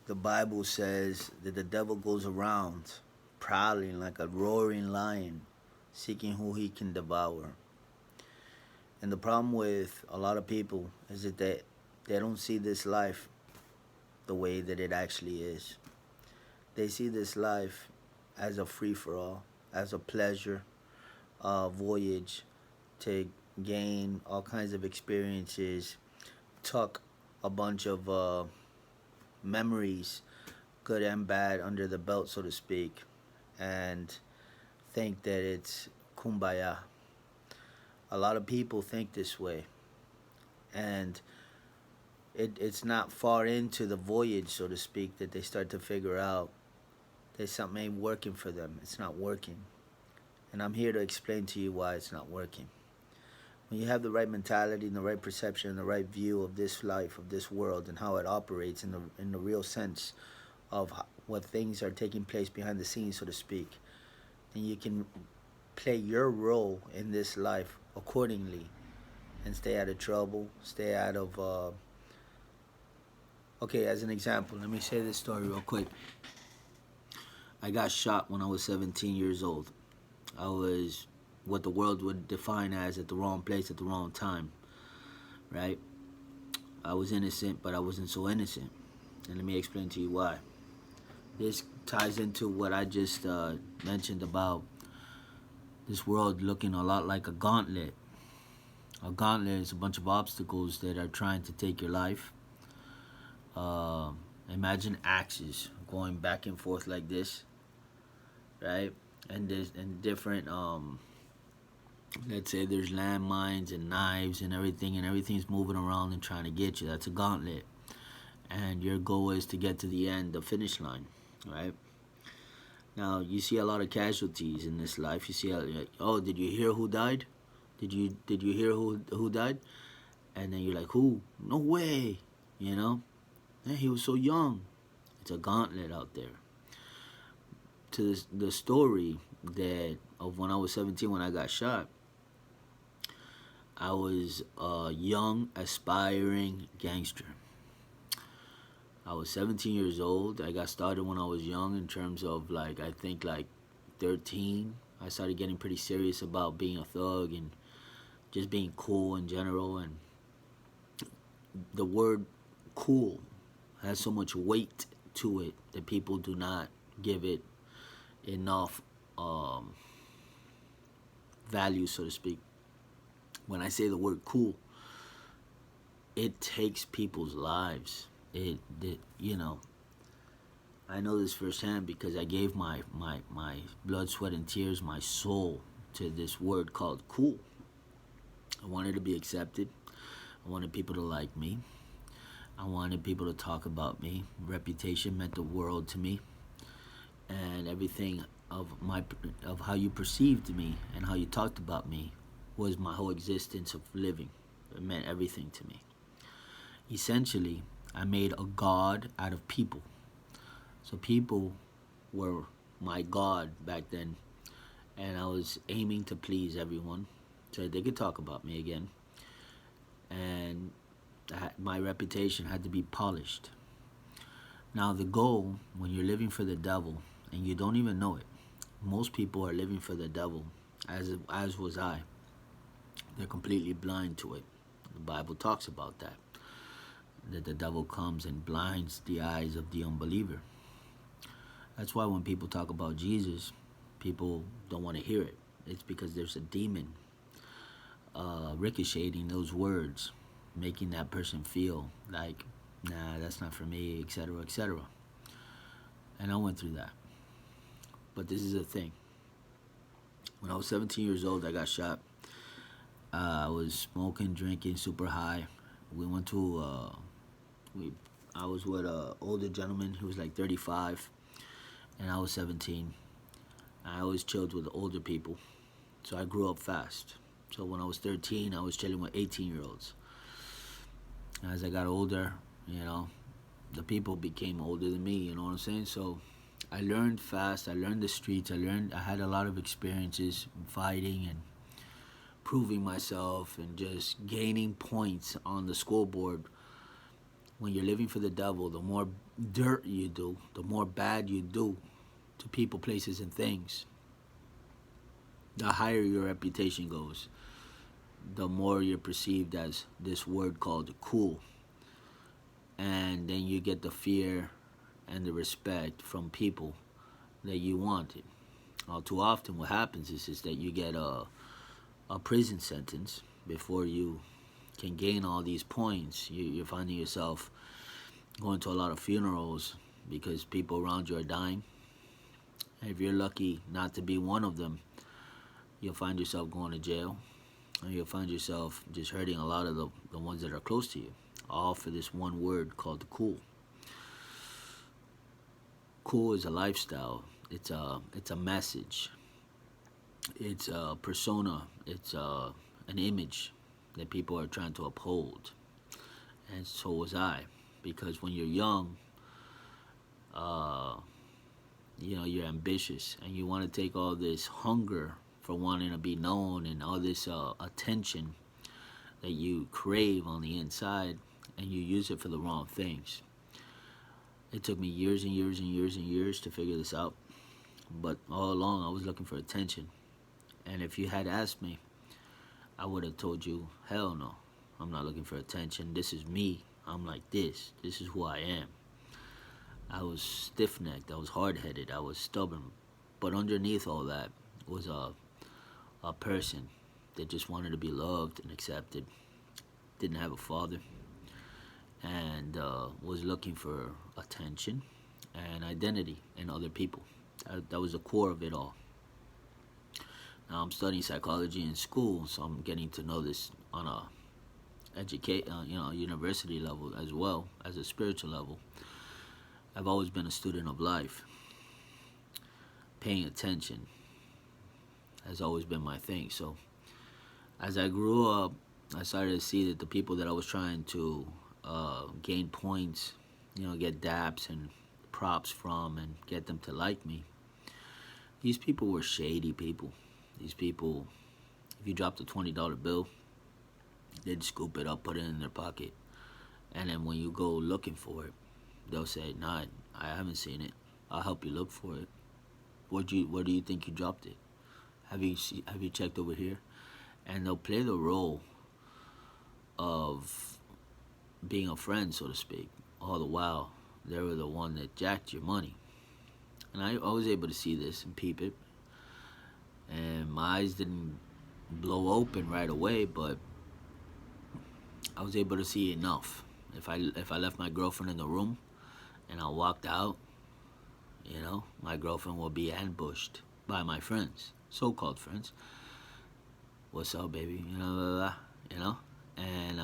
the Bible says that the devil goes around prowling like a roaring lion, seeking who he can devour. And the problem with a lot of people is that they don't see this life the way that it actually is. They see this life as a free for all, as a pleasure, voyage to gain all kinds of experiences, tuck a bunch of memories, good and bad, under the belt, so to speak, and think that it's kumbaya. A lot of people think this way, and it's not far into the voyage, so to speak, that they start to figure out that something ain't working for them. It's not working. And I'm here to explain to you why it's not working. When you have the right mentality and the right perception and the right view of this life, of this world, and how it operates in the real sense of what things are taking place behind the scenes, so to speak, then you can play your role in this life accordingly and stay out of trouble, stay out of. Okay, as an example, let me say this story real quick. I got shot when I was 17 years old. I was what the world would define as at the wrong place at the wrong time, right? I was innocent, but I wasn't so innocent. And let me explain to you why. This ties into what I just mentioned about this world looking a lot like a gauntlet. A gauntlet is a bunch of obstacles that are trying to take your life. Imagine axes going back and forth like this, right? And there's and different let's say there's landmines and knives and everything's moving around and trying to get you. That's a gauntlet. And your goal is to get to the end, the finish line, right? Now you see a lot of casualties in this life. You see, oh, did you hear who died? Did you hear who died? And then you're like, who? No way, you know? Yeah, he was so young. It's a gauntlet out there. To the story that of when I was 17 when I got shot, I was a young, aspiring gangster. I was 17 years old. I got started when I was young in terms of like, I think like 13. I started getting pretty serious about being a thug and just being cool in general. And the word cool has so much weight to it that people do not give it enough value, so to speak. When I say the word cool, it takes people's lives. You know, I know this firsthand because I gave my blood, sweat, and tears, my soul, to this word called cool. I wanted to be accepted. I wanted people to like me. I wanted people to talk about me. Reputation meant the world to me, and everything of how you perceived me and how you talked about me was my whole existence of living. It meant everything to me. Essentially, I made a god out of people. So people were my god back then, and I was aiming to please everyone so that they could talk about me again. And my reputation had to be polished. Now the goal, when you're living for the devil and you don't even know it, most people are living for the devil, as was I. They're completely blind to it. The Bible talks about that the devil comes and blinds the eyes of the unbeliever. That's why when people talk about Jesus, people don't want to hear it. It's because there's a demon ricocheting those words, making that person feel like, nah, that's not for me, etc., etc. And I went through that. But this is the thing. When I was 17 years old, I got shot. I was smoking, drinking, super high. We went to, I was with an older gentleman who was like 35, and I was 17. I always chilled with older people, so I grew up fast. So when I was 13, I was chilling with 18-year-olds. As I got older, you know, the people became older than me, you know what I'm saying? So I learned fast. I learned the streets. I had a lot of experiences fighting and proving myself and just gaining points on the scoreboard when you're living for the devil, the more dirt you do, the more bad you do to people, places, and things, the higher your reputation goes, the more you're perceived as this word called cool. And then you get the fear and the respect from people that you wanted. Too often, what happens is that you get a prison sentence before you can gain all these points. You're finding yourself going to a lot of funerals because people around you are dying. And if you're lucky not to be one of them, you'll find yourself going to jail. And you'll find yourself just hurting a lot of the ones that are close to you, all for this one word called cool. Cool is a lifestyle. It's a message. It's a persona. It's an image that people are trying to uphold. And so was I, because when you're young, uh, you're ambitious and you want to take all this hunger for wanting to be known and all this attention that you crave on the inside, and you use it for the wrong things. It took me years and years and years and years to figure this out, but all along I was looking for attention. And if you had asked me, I would have told you, hell no, I'm not looking for attention. This is me. I'm like this. This is who I am. I was stiff-necked. I was hard-headed. I was stubborn. But underneath all that was a person that just wanted to be loved and accepted, didn't have a father, and was looking for attention and identity in other people. That was the core of it all. Now I'm studying psychology in school, so I'm getting to know this on a university level as well as a spiritual level. I've always been a student of life. Paying attention has always been my thing. So as I grew up, I started to see that the people that I was trying to gain points, get daps and props from and get them to like me, these people were shady people. These people, if you dropped a $20 bill, they'd scoop it up, put it in their pocket. And then when you go looking for it, they'll say, nah, I haven't seen it. I'll help you look for it. Where do you think you dropped it? Have you checked over here? And they'll play the role of being a friend, so to speak. All the while, they were the one that jacked your money. And I was able to see this and peep it. And my eyes didn't blow open right away, but I was able to see enough. If I left my girlfriend in the room and I walked out, my girlfriend will be ambushed by my friends, so-called friends. What's up, baby? Blah, blah, blah, and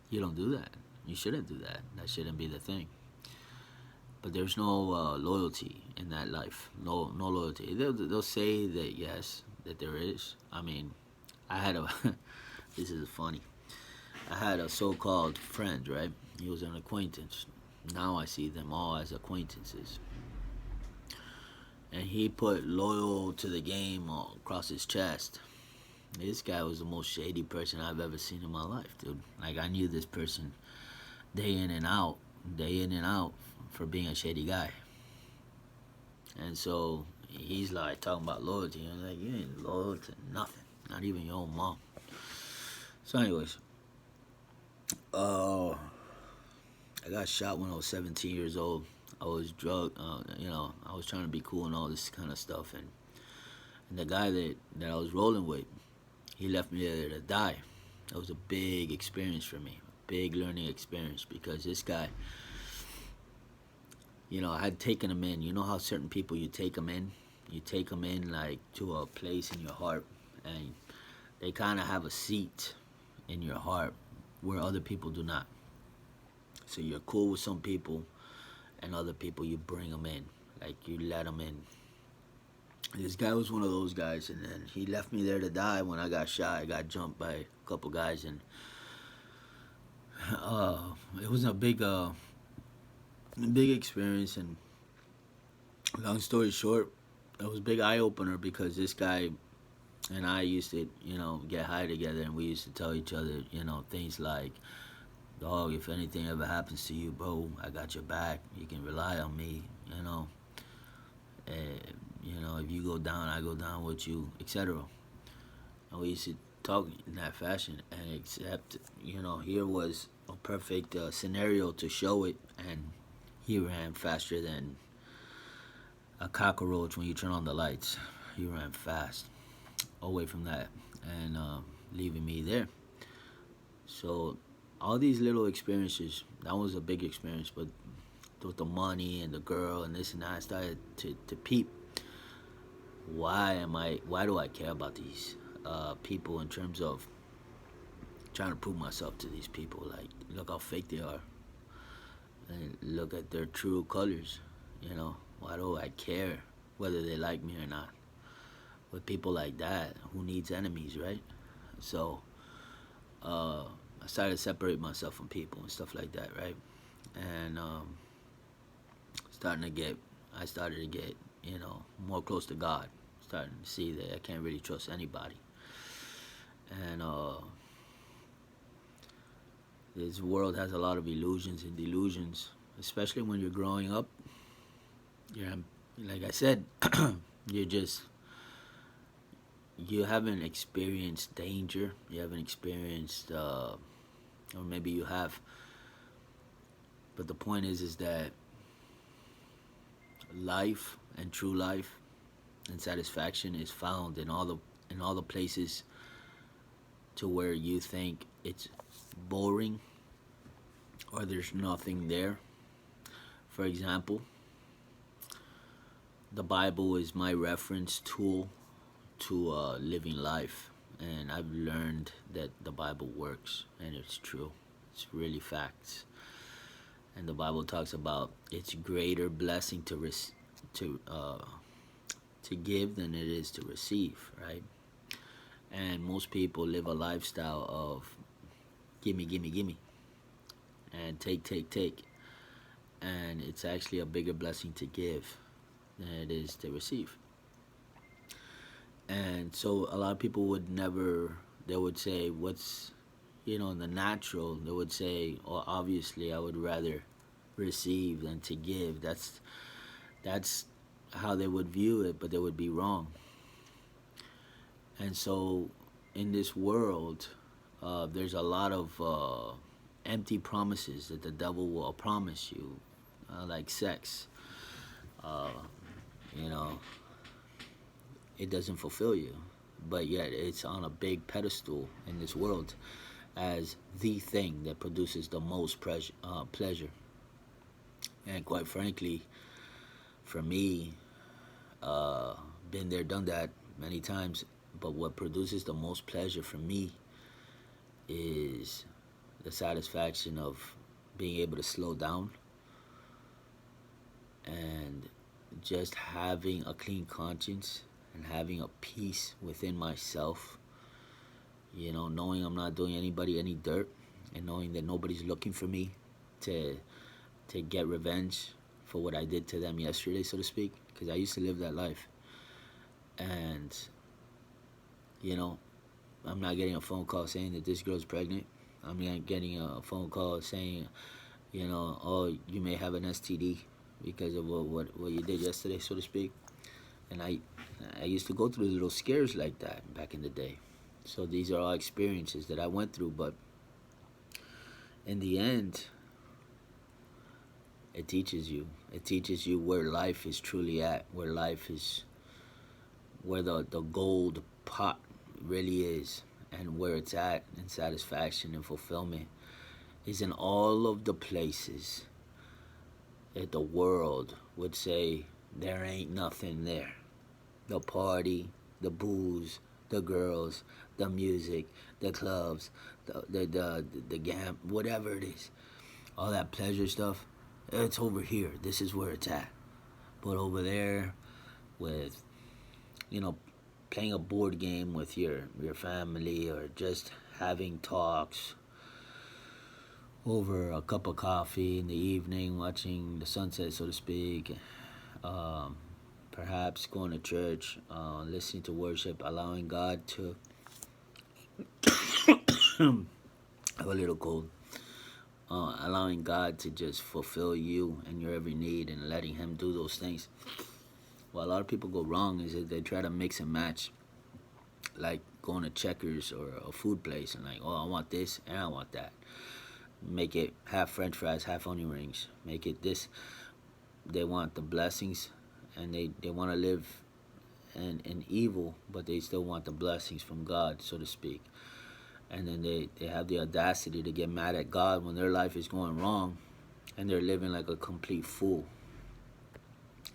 you don't do that. You shouldn't do that. That shouldn't be the thing. But there's no loyalty in that life. No loyalty. They'll say that yes, that there is. I mean, I had a. This is funny. I had a so-called friend, right? He was an acquaintance. Now I see them all as acquaintances. And he put loyal to the game all across his chest. This guy was the most shady person I've ever seen in my life, dude. Like, I knew this person day in and out for being a shady guy. And so he's like talking about loyalty. I'm like, you ain't loyal to nothing, not even your own mom. So anyways, I got shot when I was 17 years old. I was drugged, I was trying to be cool and all this kind of stuff. And the guy that I was rolling with, he left me there to die. That was a big experience for me, a big learning experience, because this guy, I had taken him in. You know how certain people, you take them in? You take them in like to a place in your heart, and they kind of have a seat in your heart where other people do not. So you're cool with some people, and other people, you bring them in, like you let them in. This guy was one of those guys, and then he left me there to die when I got shot. I got jumped by a couple guys, and it was a big experience. And long story short, it was a big eye opener, because this guy and I used to, get high together, and we used to tell each other, things like, dog, if anything ever happens to you, bro, I got your back. You can rely on me, you know. And, if you go down, I go down with you, etc. And we used to talk in that fashion, and except, here was a perfect scenario to show it, and he ran faster than a cockroach when you turn on the lights. He ran fast away from that, and leaving me there. So all these little experiences, that was a big experience, but with the money and the girl and this and that, I started to peep. Why do I care about these people in terms of trying to prove myself to these people? Like, look how fake they are, and look at their true colors. Why do I care whether they like me or not? With people like that, who needs enemies, right? So I started to separate myself from people and stuff like that, right? And starting to get, I started to get, more close to God. Starting to see that I can't really trust anybody. And this world has a lot of illusions and delusions, especially when you're growing up. You're, like I said, you're just, you haven't experienced danger. You haven't experienced, or maybe you have. But the point is that life and true life and satisfaction is found in all the places to where you think it's boring or there's nothing there. For example, the Bible is my reference tool to living life, and I've learned that the Bible works and it's true. It's really facts. And the Bible talks about it's greater blessing to to give than it is to receive, right? And most people live a lifestyle of gimme, gimme, gimme, and take, take, take. And it's actually a bigger blessing to give than it is to receive. And so a lot of people would never, they would say, what's, in the natural, they would say, oh, obviously I would rather receive than to give. That's how they would view it, but they would be wrong. And so in this world, there's a lot of empty promises that the devil will promise you, like sex. Uh, you know, it doesn't fulfill you, but yet it's on a big pedestal in this world as the thing that produces the most pleasure. And quite frankly, for me, been there, done that many times. But what produces the most pleasure for me is the satisfaction of being able to slow down and just having a clean conscience and having a peace within myself. Knowing I'm not doing anybody any dirt, and knowing that nobody's looking for me to get revenge for what I did to them yesterday, so to speak, because I used to live that life. And I'm not getting a phone call saying that this girl's pregnant. I'm not getting a phone call saying, oh, you may have an STD because of what you did yesterday, so to speak. And I used to go through little scares like that back in the day. So these are all experiences that I went through, but in the end, it teaches you. It teaches you where life is truly at, where life is, where the gold pot really is, and where it's at in satisfaction and fulfillment is in all of the places that the world would say there ain't nothing there. The party, the booze, the girls, the music, the clubs, the gam, whatever it is, all that pleasure stuff, it's over here. This is where it's at. But over there, with playing a board game with your family, or just having talks over a cup of coffee in the evening, watching the sunset, so to speak. Perhaps going to church, listening to worship, allowing God to have a little cold, allowing God to just fulfill you and your every need and letting Him do those things. What a lot of people go wrong is that they try to mix and match, like going to Checkers or a food place and like, oh, I want this and I want that. Make it half French fries, half onion rings. Make it this. They want the blessings, and they want to live in evil, but they still want the blessings from God, so to speak. And then they have the audacity to get mad at God when their life is going wrong and they're living like a complete fool.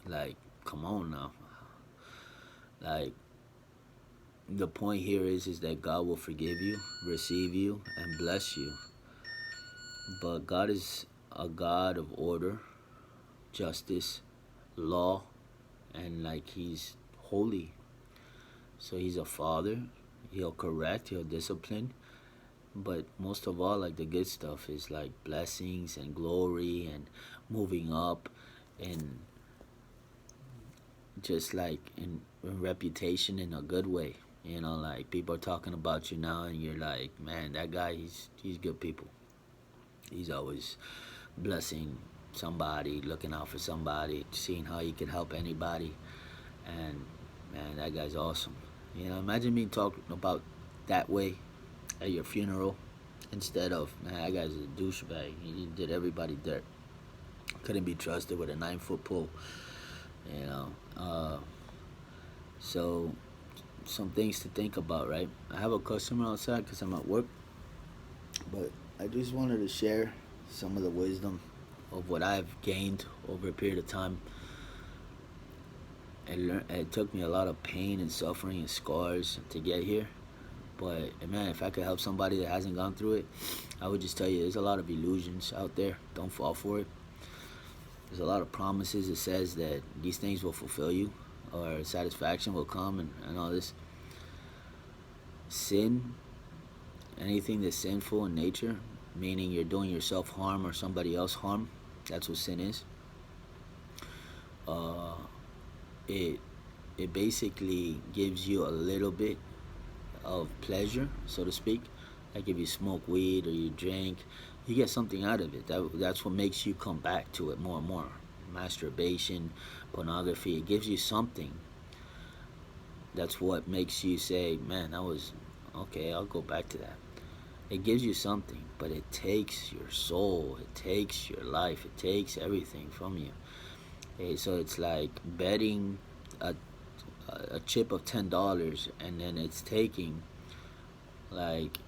Like, come on now. Like, the point here is that God will forgive you, receive you, and bless you. But God is a God of order, justice, law, and like He's holy. So He's a father. He'll correct, He'll discipline. But most of all, like the good stuff is like blessings and glory and moving up and just like in reputation in a good way. You know, like people are talking about you now and you're like, man, that guy, he's good people. He's always blessing somebody, looking out for somebody, seeing how he can help anybody. And man, that guy's awesome. You know, imagine me talking about that way at your funeral instead of, man, that guy's a douchebag. He did everybody dirt. Couldn't be trusted with a 9-foot pole. You know, so some things to think about, right? I have a customer outside because I'm at work, but I just wanted to share some of the wisdom of what I've gained over a period of time. It took me a lot of pain and suffering and scars to get here. But man, if I could help somebody that hasn't gone through it, I would just tell you there's a lot of illusions out there. Don't fall for it. There's a lot of promises that says that these things will fulfill you or satisfaction will come and all this. Sin, anything that's sinful in nature, meaning you're doing yourself harm or somebody else harm, that's what sin is. It basically gives you a little bit of pleasure, so to speak. Like if you smoke weed or you drink, you get something out of it. That's what makes you come back to it more and more. Masturbation, pornography, it gives you something. That's what makes you say, man, that was okay, I'll go back to that. It gives you something, but it takes your soul, it takes your life, it takes everything from you. Okay, so it's like betting a chip of $10 and then it's taking like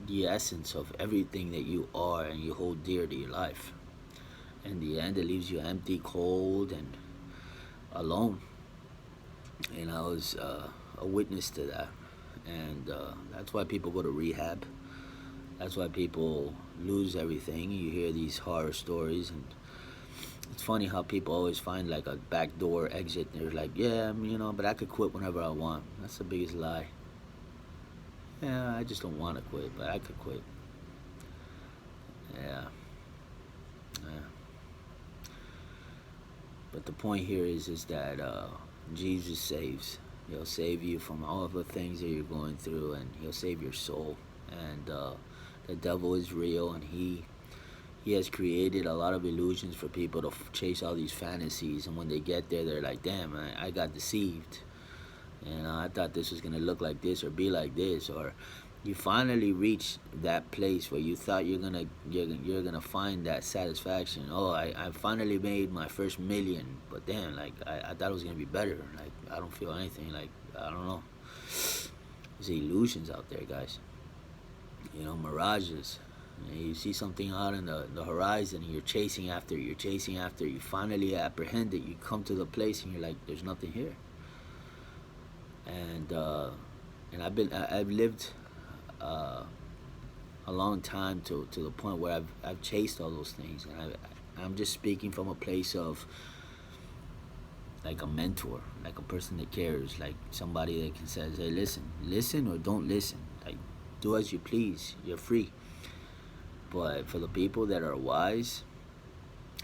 the essence of everything that you are and you hold dear to your life. In the end, it leaves you empty, cold, and alone. And I was a witness to that. And that's why people go to rehab. That's why people lose everything. You hear these horror stories, and it's funny how people always find like a back door exit. They're like, yeah, but I could quit whenever I want. That's the biggest lie. Yeah, I just don't want to quit, but I could quit. Yeah. But the point here is that Jesus saves. He'll save you from all of the things that you're going through, and He'll save your soul. And the devil is real, and he has created a lot of illusions for people to chase all these fantasies. And when they get there, they're like, damn, I got deceived. I thought this was going to look like this or be like this. Or you finally reach that place where you thought you're gonna find that satisfaction. Oh, I finally made my first million, but damn, like I thought it was gonna be better. Like I don't feel anything. Like I don't know. There's illusions out there, guys. Mirages. You see something out in the horizon, and you're chasing after. You finally apprehend it. You come to the place, and you're like, "There's nothing here." And I've lived a long time to the point where I've chased all those things, and I'm just speaking from a place of like a mentor, like a person that cares, like somebody that can say, hey, listen or don't listen, like do as you please, you're free. But for the people that are wise,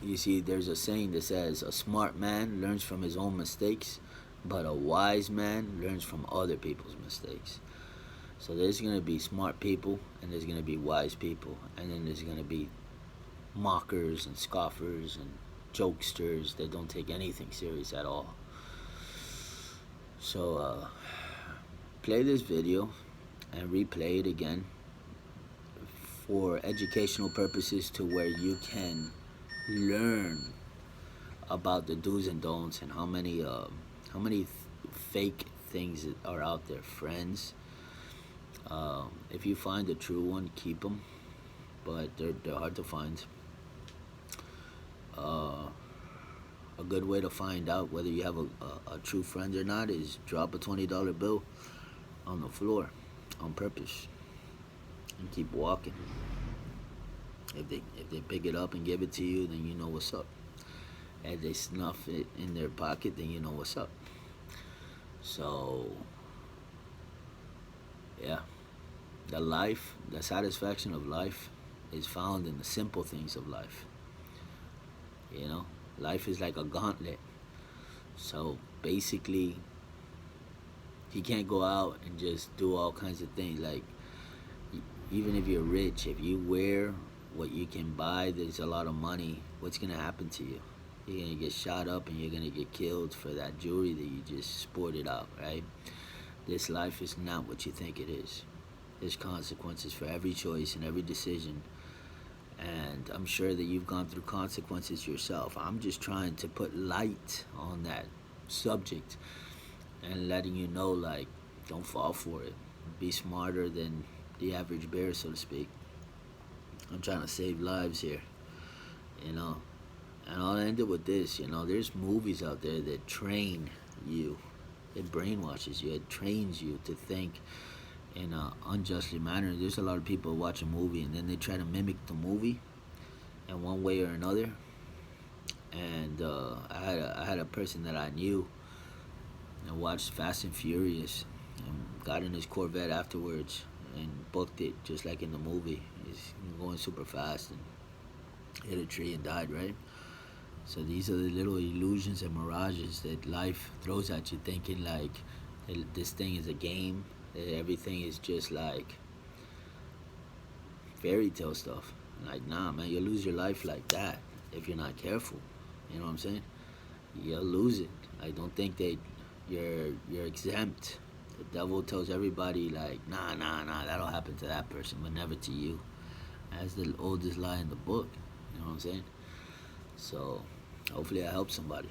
you see, there's a saying that says a smart man learns from his own mistakes, but a wise man learns from other people's mistakes. So there's gonna be smart people, and there's gonna be wise people, and then there's gonna be mockers and scoffers and jokesters that don't take anything serious at all. So play this video and replay it again for educational purposes, to where you can learn about the do's and don'ts, and how many fake things are out there. Friends, if you find a true one, keep them, but they're hard to find. Uh, a good way to find out whether you have a true friend or not is drop a $20 bill on the floor on purpose and keep walking. If they pick it up and give it to you, then you know what's up. If they snuff it in their pocket, then you know what's up. So yeah, the satisfaction of life is found in the simple things of life. You know, life is like a gauntlet. So basically, you can't go out and just do all kinds of things. Like, even if you're rich, if you wear what you can buy, there's a lot of money, what's gonna happen to you? You're gonna get shot up and you're gonna get killed for that jewelry that you just sported out, right? This life is not what you think it is. There's consequences for every choice and every decision. And I'm sure that you've gone through consequences yourself. I'm just trying to put light on that subject and letting you know, like, don't fall for it. Be smarter than the average bear, so to speak. I'm trying to save lives here, you know. And I'll end it with this, there's movies out there that train you. It brainwashes you. It trains you to think in an unjustly manner. There's a lot of people who watch a movie and then they try to mimic the movie in one way or another. And I had a person that I knew and watched Fast and Furious and got in his Corvette afterwards and booked it just like in the movie. He's going super fast and hit a tree and died, right? So these are the little illusions and mirages that life throws at you, thinking like this thing is a game, that everything is just like fairy tale stuff. Like, nah, man, you'll lose your life like that if you're not careful. You know what I'm saying? You'll lose it. I don't think that you're exempt. The devil tells everybody, like, nah, that'll happen to that person, but never to you. That's the oldest lie in the book. You know what I'm saying? So hopefully I help somebody.